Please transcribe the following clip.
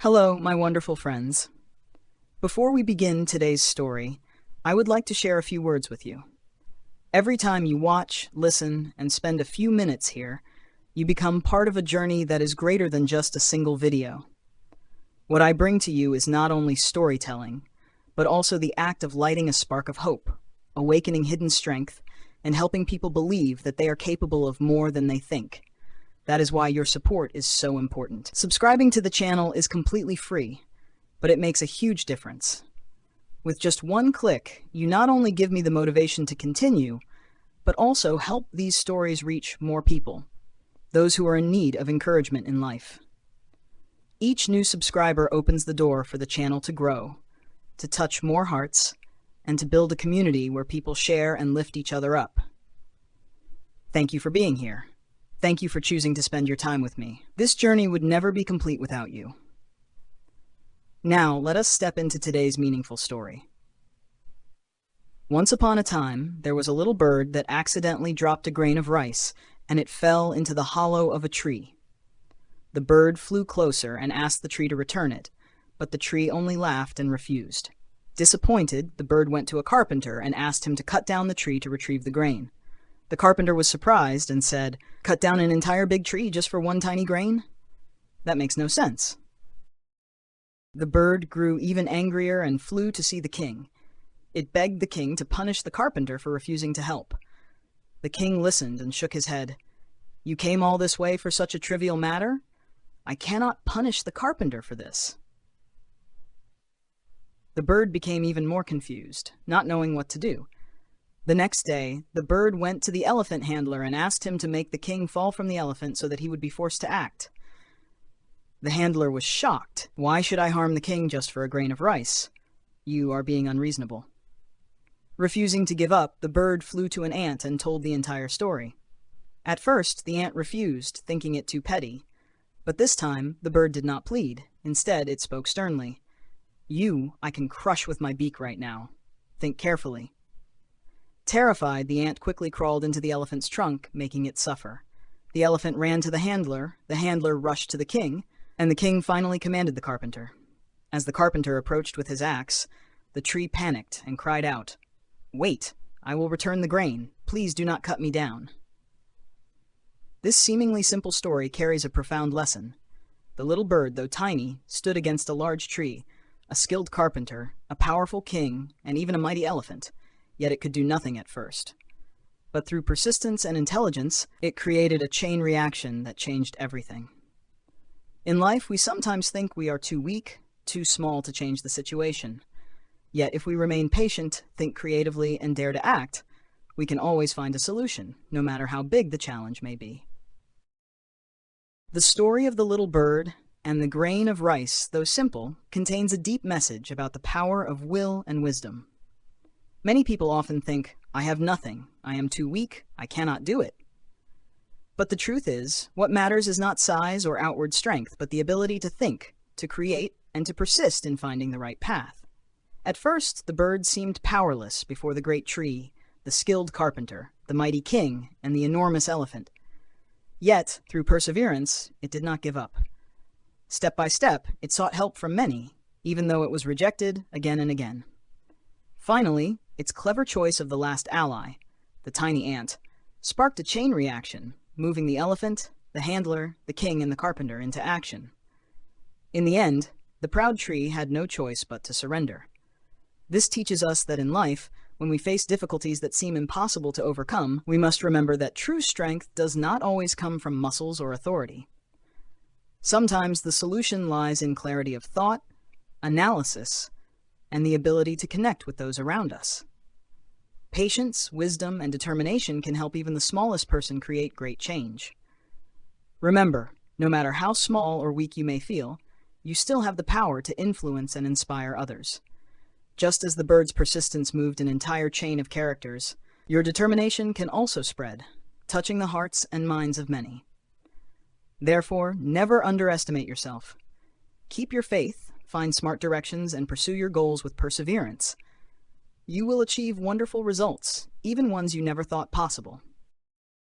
Hello, my wonderful friends. Before we begin today's story, I would like to share a few words with you. Every time you watch, listen, and spend a few minutes here, you become part of a journey that is greater than just a single video. What I bring to you is not only storytelling, but also the act of lighting a spark of hope, awakening hidden strength, and helping people believe that they are capable of more than they think. That is why your support is so important. Subscribing to the channel is completely free, but it makes a huge difference. With just one click, you not only give me the motivation to continue, but also help these stories reach more people, those who are in need of encouragement in life. Each new subscriber opens the door for the channel to grow, to touch more hearts, and to build a community where people share and lift each other up. Thank you for being here. Thank you for choosing to spend your time with me. This journey would never be complete without you. Now, let us step into today's meaningful story. Once upon a time, there was a little bird that accidentally dropped a grain of rice, and it fell into the hollow of a tree. The bird flew closer and asked the tree to return it, but the tree only laughed and refused. Disappointed, the bird went to a carpenter and asked him to cut down the tree to retrieve the grain. The carpenter was surprised and said, "Cut down an entire big tree just for one tiny grain? That makes no sense." The bird grew even angrier and flew to see the king. It begged the king to punish the carpenter for refusing to help. The king listened and shook his head. "You came all this way for such a trivial matter? I cannot punish the carpenter for this." The bird became even more confused, not knowing what to do. The next day, the bird went to the elephant handler and asked him to make the king fall from the elephant so that he would be forced to act. The handler was shocked. "Why should I harm the king just for a grain of rice? You are being unreasonable." Refusing to give up, the bird flew to an ant and told the entire story. At first, the ant refused, thinking it too petty. But this time, the bird did not plead. Instead, it spoke sternly. "You, I can crush with my beak right now. Think carefully." Terrified, the ant quickly crawled into the elephant's trunk, making it suffer. The elephant ran to the handler rushed to the king, and the king finally commanded the carpenter. As the carpenter approached with his axe, the tree panicked and cried out, "Wait, I will return the grain. Please do not cut me down." This seemingly simple story carries a profound lesson. The little bird, though tiny, stood against a large tree, a skilled carpenter, a powerful king, and even a mighty elephant. Yet it could do nothing at first. But through persistence and intelligence, it created a chain reaction that changed everything. In life, we sometimes think we are too weak, too small to change the situation. Yet if we remain patient, think creatively, and dare to act, we can always find a solution, no matter how big the challenge may be. The story of the little bird and the grain of rice, though simple, contains a deep message about the power of will and wisdom. Many people often think, "I have nothing, I am too weak, I cannot do it." But the truth is, what matters is not size or outward strength, but the ability to think, to create, and to persist in finding the right path. At first, the bird seemed powerless before the great tree, the skilled carpenter, the mighty king, and the enormous elephant. Yet, through perseverance, it did not give up. Step by step, it sought help from many, even though it was rejected again and again. Finally, its clever choice of the last ally, the tiny ant, sparked a chain reaction, moving the elephant, the handler, the king, and the carpenter into action. In the end, the proud tree had no choice but to surrender. This teaches us that in life, when we face difficulties that seem impossible to overcome, we must remember that true strength does not always come from muscles or authority. Sometimes the solution lies in clarity of thought, analysis, and the ability to connect with those around us. Patience, wisdom, and determination can help even the smallest person create great change. Remember, no matter how small or weak you may feel, you still have the power to influence and inspire others. Just as the bird's persistence moved an entire chain of characters, your determination can also spread, touching the hearts and minds of many. Therefore, never underestimate yourself. Keep your faith, find smart directions, and pursue your goals with perseverance. You will achieve wonderful results, even ones you never thought possible.